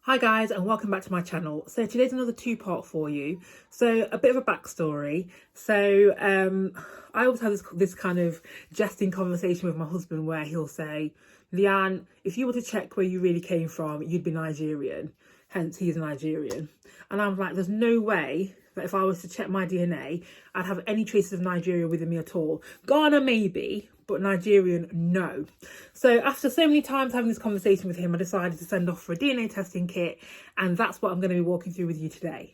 Hi guys, and welcome back to my channel. So today's another two-part for you. So a bit of a backstory. I always have this kind of jesting conversation with my husband where he'll say, Leanne, if you were to check where you really came from, you'd be Nigerian. Hence, he's Nigerian. And I'm like, there's no way that if I was to check my DNA, I'd have any traces of Nigeria within me at all. Ghana maybe, but Nigerian, no. So after so many times having this conversation with him, I decided to send off for a DNA testing kit, and that's what I'm going to be walking through with you today.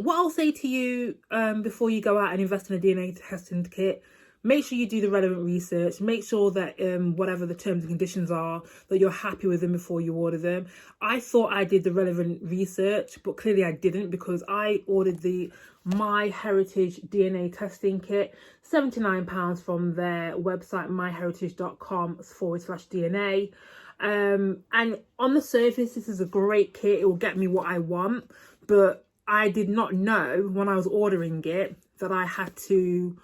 What I'll say to you before you go out and invest in a DNA testing kit, make sure you do the relevant research. Make sure that whatever the terms and conditions are, that you're happy with them before you order them. I thought I did the relevant research, but clearly I didn't, because I ordered the My Heritage DNA testing kit, £79 from their website, myheritage.com/DNA. And on the surface, this is a great kit. It will get me what I want, but I did not know when I was ordering it that I had to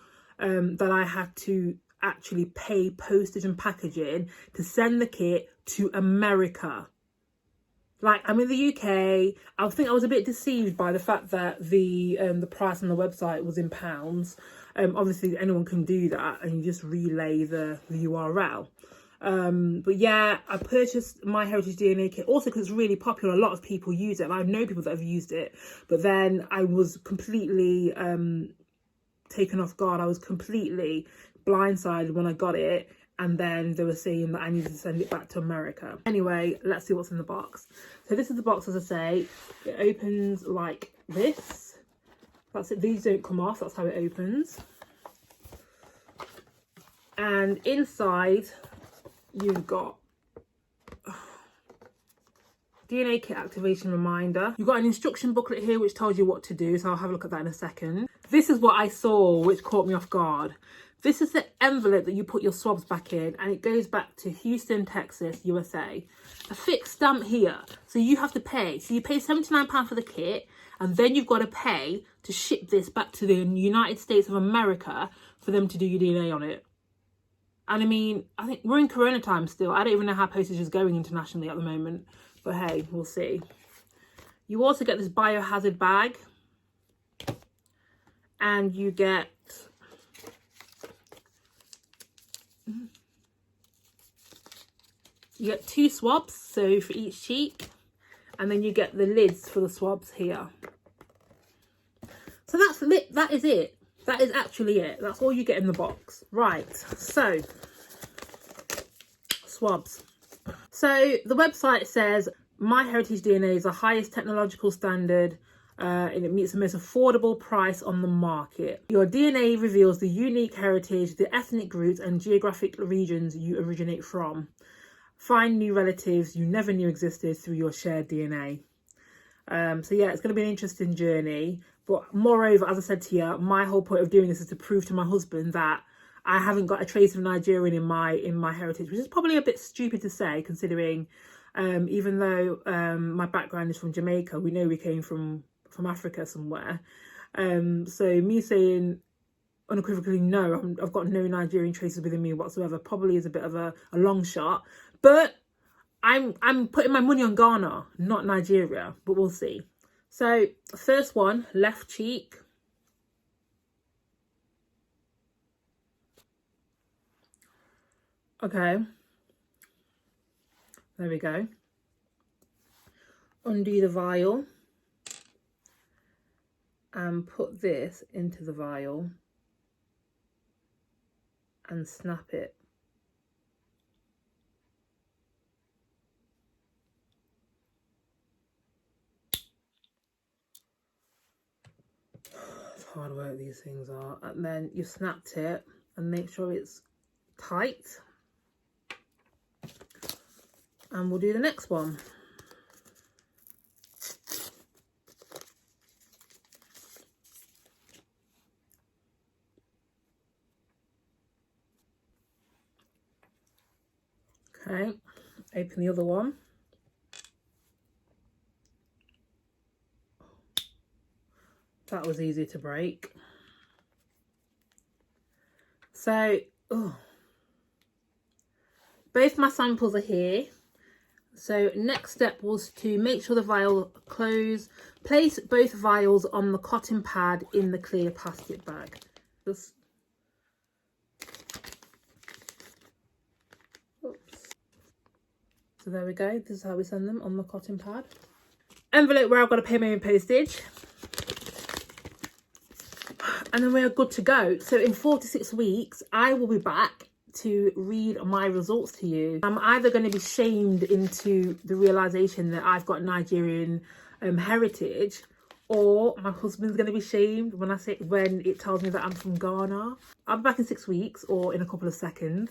actually pay postage and packaging to send the kit to America. Like, I'm in the UK. I think I was a bit deceived by the fact that the price on the website was in pounds. Obviously anyone can do that, and you just relay the URL. But yeah, I purchased My Heritage DNA kit also because it's really popular. A lot of people use it, and I know people that have used it. But then I was completely taken off guard. I was completely blindsided when I got it, and then they were saying that I needed to send it back to America. Anyway, let's see what's in the box. So this is the box, as I say. It opens like this. That's it. These don't come off. That's how it opens. And inside, you've got DNA kit activation reminder. You've got an instruction booklet here which tells you what to do, so I'll have a look at that in a second. This is what I saw which caught me off guard. This is the envelope that you put your swabs back in, and it goes back to Houston, Texas, USA. A fixed stamp here, so you have to pay. So you pay £79 for the kit, and then you've got to pay to ship this back to the United States of America for them to do your DNA on it. And I mean, I think we're in Corona time still. I don't even know how postage is going internationally at the moment. But hey, we'll see. You also get this biohazard bag. And you get two swabs, so for each cheek. And then you get the lids for the swabs here. So that's it. That is it. That is actually it. That's all you get in the box. Right, so swabs. So the website says My Heritage DNA is the highest technological standard and it meets the most affordable price on the market. Your DNA reveals the unique heritage, the ethnic roots and geographic regions you originate from. Find new relatives you never knew existed through your shared DNA. So yeah, it's going to be an interesting journey. But moreover, as I said to you, my whole point of doing this is to prove to my husband that I haven't got a trace of Nigerian in my heritage, which is probably a bit stupid to say, considering even though my background is from Jamaica, we know we came from Africa somewhere. So me saying unequivocally no, I've got no Nigerian traces within me whatsoever, probably is a bit of a long shot. But I'm putting my money on Ghana, not Nigeria, but we'll see. So first one, left cheek. Okay, there we go. Undo the vial and put this into the vial and snap it. It's hard work these things are. And then you snapped it and make sure it's tight. And we'll do the next one. Okay, open the other one. That was easy to break. So, oh, both my samples are here. So next step was to make sure the vial closed. Place both vials on the cotton pad in the clear plastic bag. Just, oops. So there we go. This is how we send them, on the cotton pad. Envelope where I've got to pay my own postage. And then we're good to go. So in 4 to 6 weeks, I will be back to read my results to you. I'm either going to be shamed into the realization that I've got Nigerian heritage, or my husband's going to be shamed when it tells me that I'm from Ghana. I'll be back in 6 weeks or in a couple of seconds,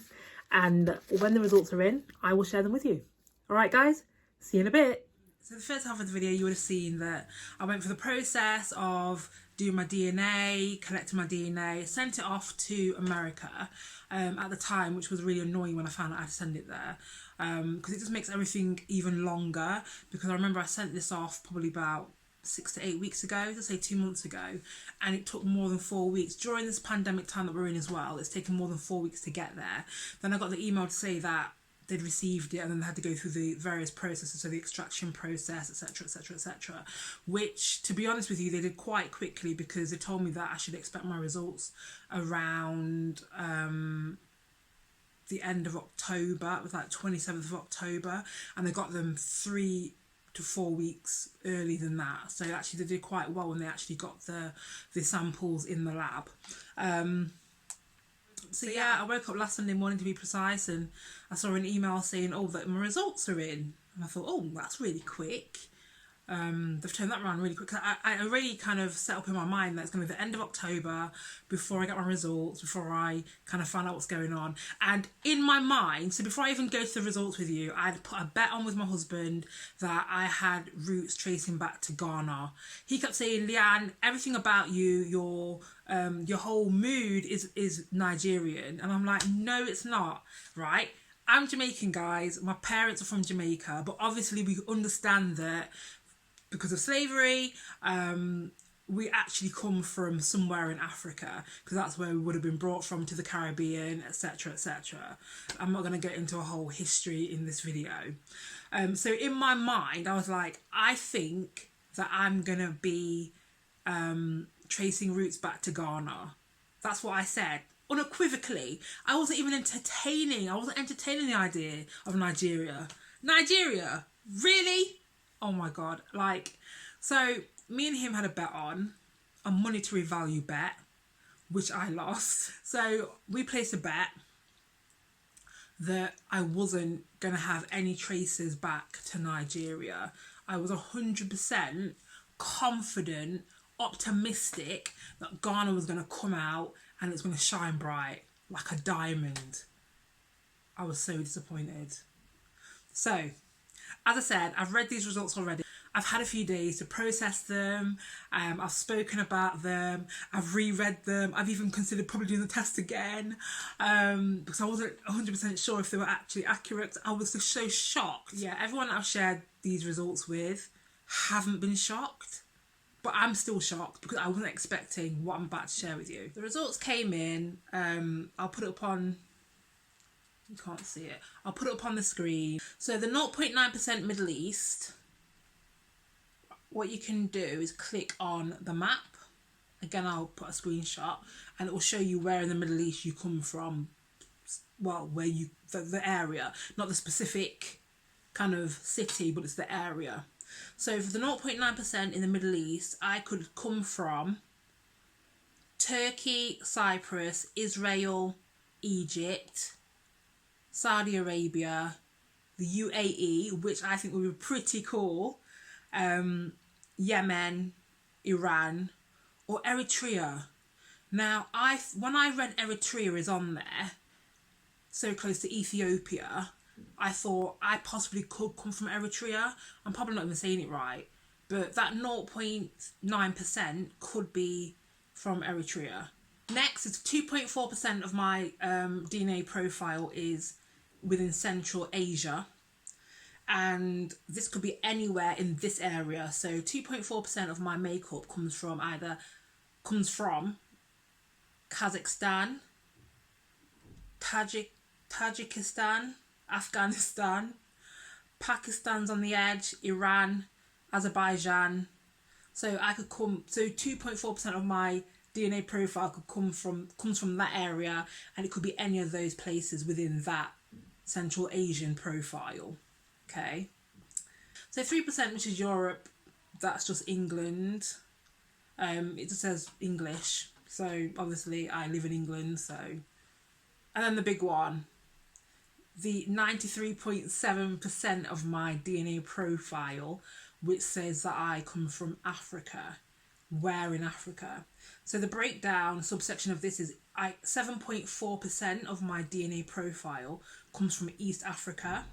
and when the results are in, I will share them with you. All right, guys, see you in a bit. So the first half of the video, you would have seen that I went through the process of doing my DNA, collecting my DNA, sent it off to America at the time, which was really annoying when I found out I had to send it there, because it just makes everything even longer. Because I remember I sent this off probably about 6 to 8 weeks ago, let's say 2 months ago, and it took more than 4 weeks. During this pandemic time that we're in as well, it's taken more than 4 weeks to get there. Then I got the email to say that they'd received it, and then they had to go through the various processes, so the extraction process, etc, etc, etc, which, to be honest with you, they did quite quickly, because they told me that I should expect my results around the end of October. It was like 27th of October, and they got them 3 to 4 weeks earlier than that. So actually they did quite well when they actually got the samples in the lab. So yeah, I woke up last Sunday morning, to be precise, and I saw an email saying, oh, that my results are in. And I thought, oh, that's really quick. They've turned that around really quick. I already kind of set up in my mind that it's going to be the end of October before I get my results, before I kind of find out what's going on. And in my mind, so before I even go to the results with you, I'd put a bet on with my husband that I had roots tracing back to Ghana. He kept saying, Leanne, everything about you, your whole mood is Nigerian. And I'm like, no, it's not, right? I'm Jamaican, guys. My parents are from Jamaica, but obviously we understand that because of slavery, we actually come from somewhere in Africa, because that's where we would have been brought from, to the Caribbean, etc, etc. I'm not going to get into a whole history in this video. So in my mind, I was like, I think that I'm going to be tracing roots back to Ghana. That's what I said, unequivocally. I wasn't entertaining the idea of Nigeria. Nigeria? Really? Oh my God. Like, so me and him had a bet on, a monetary value bet, which I lost. So we placed a bet that I wasn't going to have any traces back to Nigeria. I was 100% confident, optimistic that Ghana was going to come out and it's going to shine bright like a diamond. I was so disappointed. So, as I said, I've read these results already. I've had a few days to process them. I've spoken about them. I've reread them. I've even considered probably doing the test again, because I wasn't 100% sure if they were actually accurate. I was just so shocked. Yeah, everyone I've shared these results with haven't been shocked, but I'm still shocked because I wasn't expecting what I'm about to share with you. The results came in. I'll put it up on... You can't see it. I'll put it up on the screen. So the 0.9% Middle East, what you can do is click on the map. Again, I'll put a screenshot and it will show you where in the Middle East you come from. Well, where you, the area, not the specific kind of city, but it's the area. So for the 0.9% in the Middle East, I could come from Turkey, Cyprus, Israel, Egypt, Saudi Arabia, the UAE, which I think would be pretty cool, Yemen, Iran, or Eritrea. Now, when I read Eritrea is on there, so close to Ethiopia, I thought I possibly could come from Eritrea. I'm probably not even saying it right, but that 0.9% could be from Eritrea. Next, it's 2.4% of my DNA profile is within Central Asia, and this could be anywhere in this area. So 2.4% of my makeup comes from Kazakhstan, Tajikistan, Afghanistan, Pakistan's on the edge, Iran, Azerbaijan. So I could come. So 2.4% of my DNA profile comes from that area, and it could be any of those places within that Central Asian profile. Okay. So 3%, which is Europe, that's just England. It just says English. So obviously I live in England, so. And then the big one, the 93.7% of my DNA profile, which says that I come from Africa. Where in Africa? So the breakdown subsection of this is 7.4% of my DNA profile comes from East Africa,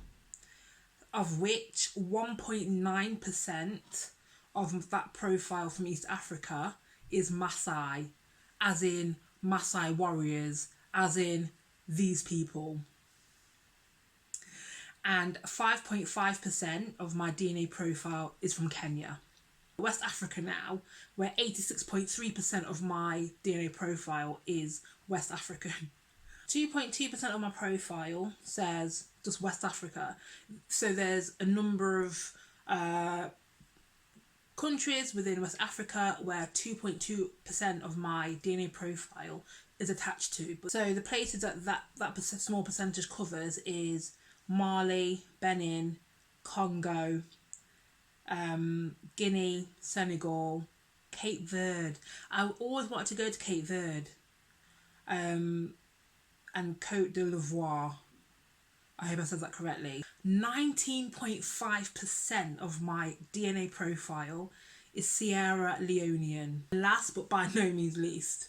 of which 1.9% of that profile from East Africa is Maasai, as in Maasai warriors, as in these people. And 5.5% of my DNA profile is from Kenya. West Africa now, where 86.3% of my DNA profile is West African. 2.2% of my profile says just West Africa. So there's a number of countries within West Africa where 2.2% of my DNA profile is attached to. So the places that small percentage covers is Mali, Benin, Congo, Guinea, Senegal, Cape Verde. I always wanted to go to Cape Verde, and Côte d'Ivoire. I hope I said that correctly. 19.5% of my DNA profile is Sierra Leonean. Last but by no means least,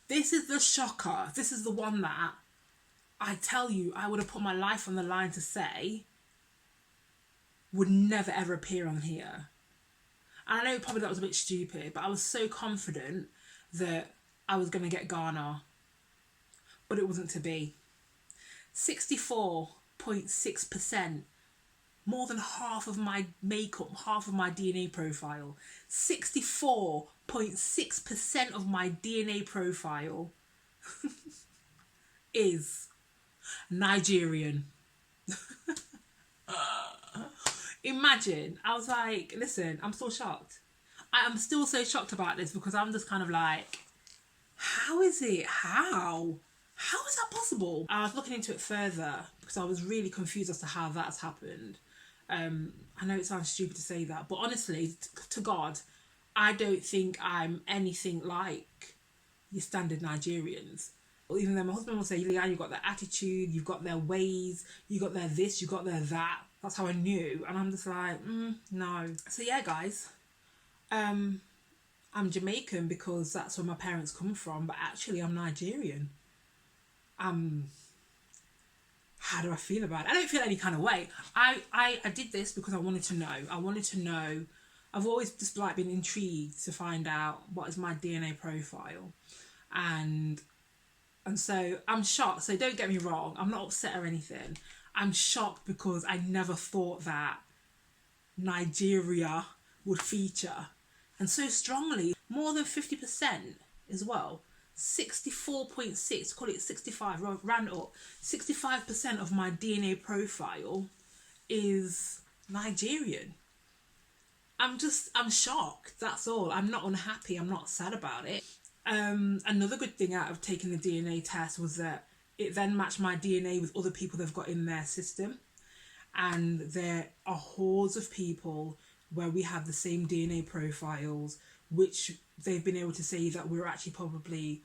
this is the shocker. This is the one that I tell you I would have put my life on the line to say would never ever appear on here. And I know probably that was a bit stupid, but I was so confident that I was going to get Ghana. But it wasn't to be. 64.6%, more than half of my makeup, half of my DNA profile. 64.6% of my DNA profile is Nigerian. Imagine, I was like, listen, I'm still shocked. I am still so shocked about this because I'm just kind of like, how is it? How is that possible? I was looking into it further because I was really confused as to how that's happened. I know it sounds stupid to say that, but honestly, to God, I don't think I'm anything like your standard Nigerians. Or even though my husband will say, Leanne, you've got their attitude, you've got their ways, you got their this, you got their that. That's how I knew. And I'm just like, no. So yeah, guys, I'm Jamaican because that's where my parents come from, but actually I'm Nigerian. How do I feel about it? I don't feel any kind of way. I did this because I wanted to know. I've always just like been intrigued to find out what is my DNA profile. And so I'm shocked. So don't get me wrong. I'm not upset or anything. I'm shocked because I never thought that Nigeria would feature. And so strongly, more than 50% as well. 64.6, call it 65, round it up. 65% of my DNA profile is Nigerian. I'm shocked, that's all. I'm not unhappy, I'm not sad about it. Another good thing out of taking the DNA test was that it then matched my DNA with other people they've got in their system. And there are hordes of people where we have the same DNA profiles, which they've been able to say that we're actually probably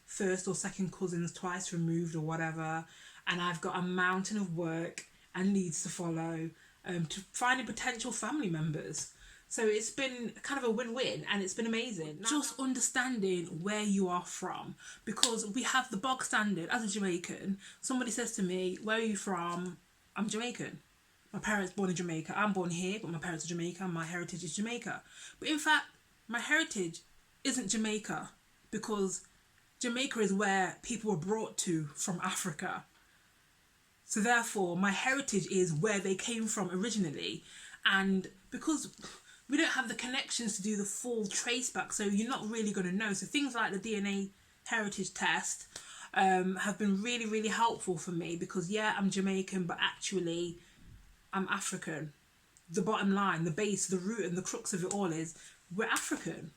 first or second cousins, twice removed or whatever. And I've got a mountain of work and leads to follow to finding potential family members. So it's been kind of a win-win and it's been amazing. Just understanding where you are from, because we have the bog standard as a Jamaican. Somebody says to me, where are you from? I'm Jamaican. My parents born in Jamaica. I'm born here, but my parents are Jamaican. My heritage is Jamaica. But in fact, my heritage isn't Jamaica, because Jamaica is where people were brought to from Africa. So therefore, my heritage is where they came from originally. And because we don't have the connections to do the full trace back, so you're not really going to know. So things like the DNA heritage test, have been really, really helpful for me, because yeah, I'm Jamaican, but actually I'm African. The bottom line, the base, the root and the crux of it all is we're African.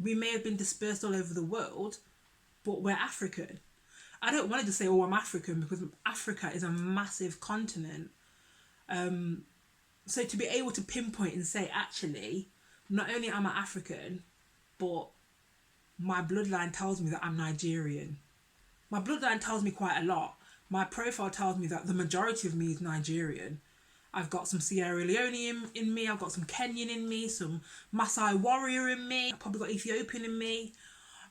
We may have been dispersed all over the world, but we're African. I don't want to just say, oh, I'm African, because Africa is a massive continent. So to be able to pinpoint and say, actually, not only am I African, but my bloodline tells me that I'm Nigerian. My bloodline tells me quite a lot. My profile tells me that the majority of me is Nigerian. I've got some Sierra Leone in me, I've got some Kenyan in me, some Maasai warrior in me, I've probably got Ethiopian in me.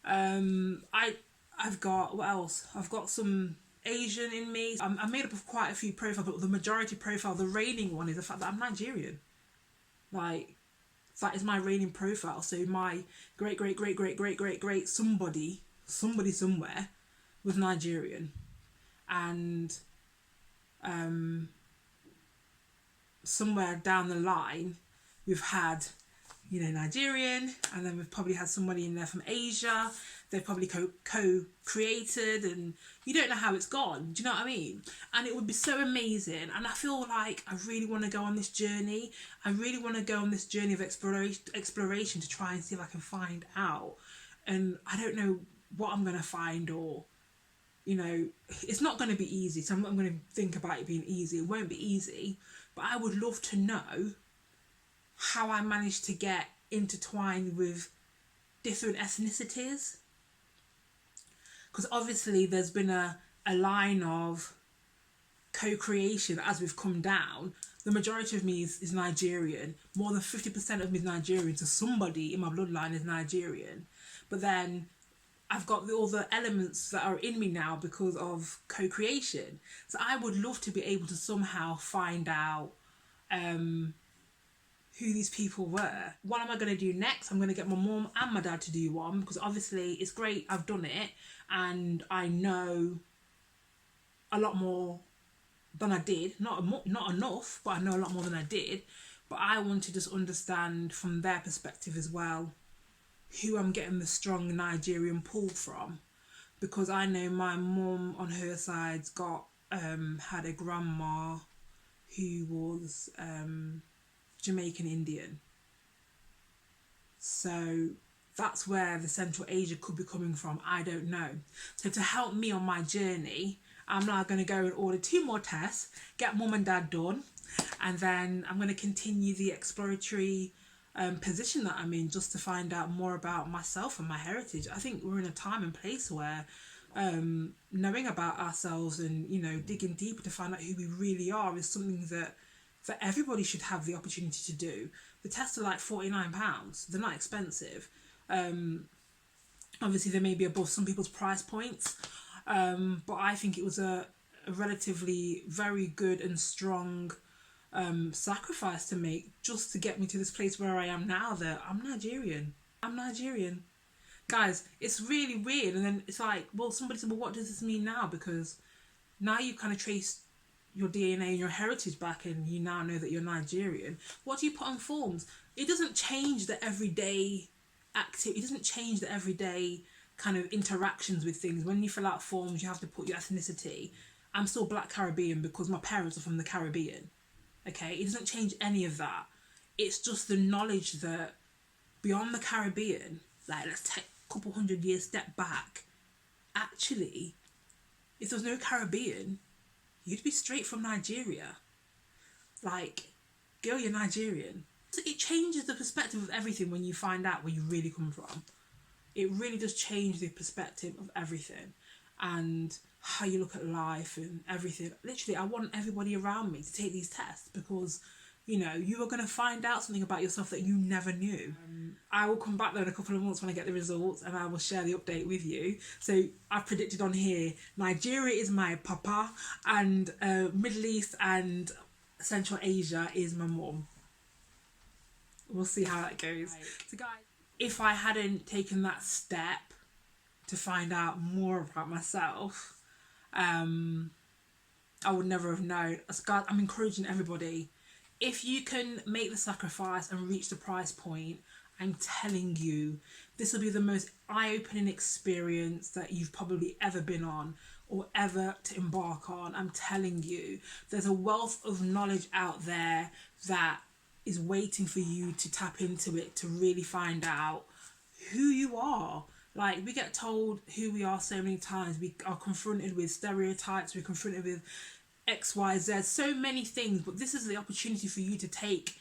I've got, what else? I've got some Asian in me. I'm made up of quite a few profiles, but the majority profile, the reigning one, is the fact that I'm Nigerian. Like, that is my reigning profile. So my great somebody somewhere was Nigerian. And somewhere down the line we've had, you know, Nigerian, and then we've probably had somebody in there from Asia. They've probably co-created, and you don't know how it's gone. Do you know what I mean? And it would be so amazing. And I feel like I really want to go on this journey. I really want to go on this journey of exploration to try and see if I can find out. And I don't know what I'm going to find, or, you know, it's not going to be easy. So I'm not going to think about it being easy. It won't be easy. But I would love to know how I managed to get intertwined with different ethnicities. Because obviously there's been a line of co-creation as we've come down. The majority of me is Nigerian. More than 50% of me is Nigerian. So somebody in my bloodline is Nigerian. But then I've got all the elements that are in me now because of co-creation. So I would love to be able to somehow find out who these people were. What am I going to do next? I'm going to get my mum and my dad to do one, because obviously it's great, I've done it and I know a lot more than I did. Not enough, but I know a lot more than I did. But I want to just understand from their perspective as well who I'm getting the strong Nigerian pull from, because I know my mum on her side's got had a grandma who was Jamaican Indian. So that's where the Central Asia could be coming from. I don't know. So to help me on my journey, I'm now going to go and order 2 more tests, get mum and dad done, and then I'm going to continue the exploratory position that I'm in, just to find out more about myself and my heritage. I think we're in a time and place where knowing about ourselves and, you know, digging deeper to find out who we really are is something that everybody should have the opportunity to do. The tests are like £49. They're not expensive. Obviously they may be above some people's price points, but I think it was a relatively very good and strong sacrifice to make, just to get me to this place where I am now, that I'm Nigerian. Guys, it's really weird. And then it's like, well, somebody said, well, what does this mean now? Because now you kind of trace your DNA and your heritage back, and you now know that you're Nigerian. What do you put on forms? It doesn't change the everyday activity. It doesn't change the everyday kind of interactions with things. When you fill out forms, you have to put your ethnicity. I'm still Black Caribbean because my parents are from the Caribbean. Okay, it doesn't change any of that. It's just the knowledge that beyond the Caribbean, like, let's take a couple 100 years step back. Actually, if there was no Caribbean, you'd be straight from Nigeria. Like, girl, you're Nigerian. So it changes the perspective of everything when you find out where you really come from. It really does change the perspective of everything and how you look at life and everything. Literally, I want everybody around me to take these tests, because, you know, you are going to find out something about yourself that you never knew. I will come back there in a couple of months when I get the results, and I will share the update with you. So I've predicted on here, Nigeria is my papa, and Middle East and Central Asia is my mum. We'll see how that goes. Right. So guys, if I hadn't taken that step to find out more about myself, I would never have known. As God, I'm encouraging everybody, if you can make the sacrifice and reach the price point, I'm telling you, this will be the most eye-opening experience that you've probably ever been on or ever to embark on. I'm telling you, there's a wealth of knowledge out there that is waiting for you to tap into it, to really find out who you are. Like, we get told who we are so many times. We are confronted with stereotypes, we're confronted with X, Y, Z, so many things, but this is the opportunity for you to take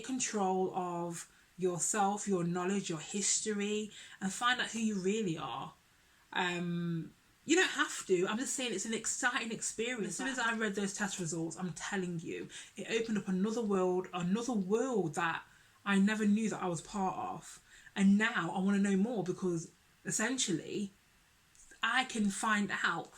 control of yourself, your knowledge, your history, and find out who you really are. You don't have to. I'm just saying it's an exciting experience. As soon as I read those test results, I'm telling you, it opened up another world that I never knew that I was part of. And now I want to know more, because essentially I can find out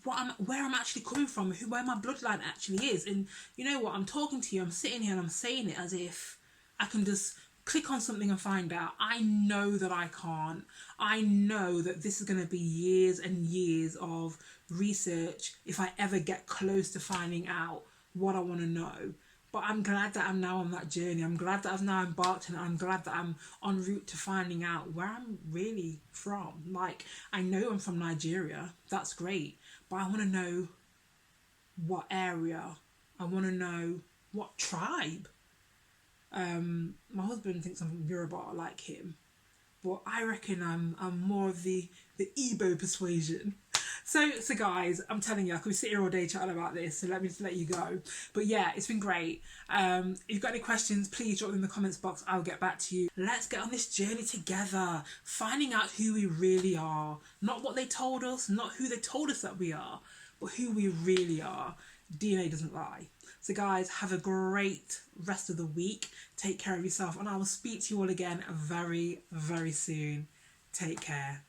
where I'm actually coming from, where my bloodline actually is. And you know what? I'm talking to you, I'm sitting here and I'm saying it as if I can just click on something and find out. I know that I can't. I know that this is going to be years and years of research if I ever get close to finding out what I want to know. But I'm glad that I'm now on that journey. I'm glad that I've now embarked on it. I'm glad that I'm en route to finding out where I'm really from. Like, I know I'm from Nigeria. That's great. But I want to know what area. I want to know what tribe. My husband thinks I'm Yoruba, like him. But I reckon I'm more of the Igbo persuasion. So guys, I'm telling you, I could sit here all day chatting about this, so let me just let you go. But yeah, it's been great. If you've got any questions, please drop them in the comments box. I'll get back to you. Let's get on this journey together, finding out who we really are. Not what they told us, not who they told us that we are, but who we really are. DNA doesn't lie. So guys, have a great rest of the week. Take care of yourself, and I will speak to you all again very, very soon. Take care.